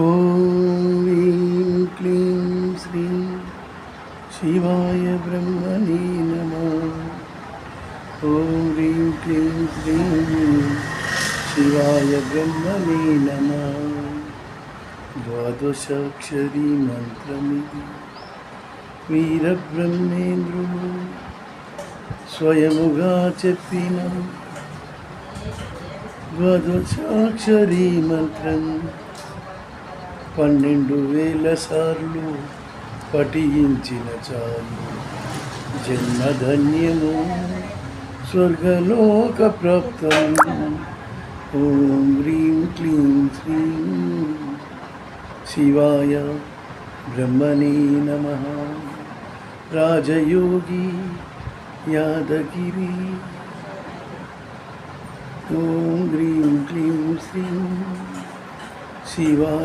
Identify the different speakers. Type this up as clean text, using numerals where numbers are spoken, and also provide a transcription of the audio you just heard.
Speaker 1: ఓం హ్రీం క్లీం శ్రీం శివాయ బ్రహ్మణే నమః. ఓం హ్రీం క్లీం శ్రీం శివాయ బ్రహ్మణే నమః. ద్వాదశాక్షరీ మంత్రమిది వీరబ్రహ్మేంద్రుడు స్వయముగా చెప్పిన ద్వాదశాక్షరీ మంత్రం 12,000 సార్లు పఠించిన చాలు జన్మధన్యము స్వర్గలోక ప్రాప్తం. ఓం హ్రీం క్లీం శ్రీం శివాయ బ్రహ్మణే నమః. రాజయోగి యాదగిరి. ఓం హ్రీం క్లీం శ్రీం శివాయ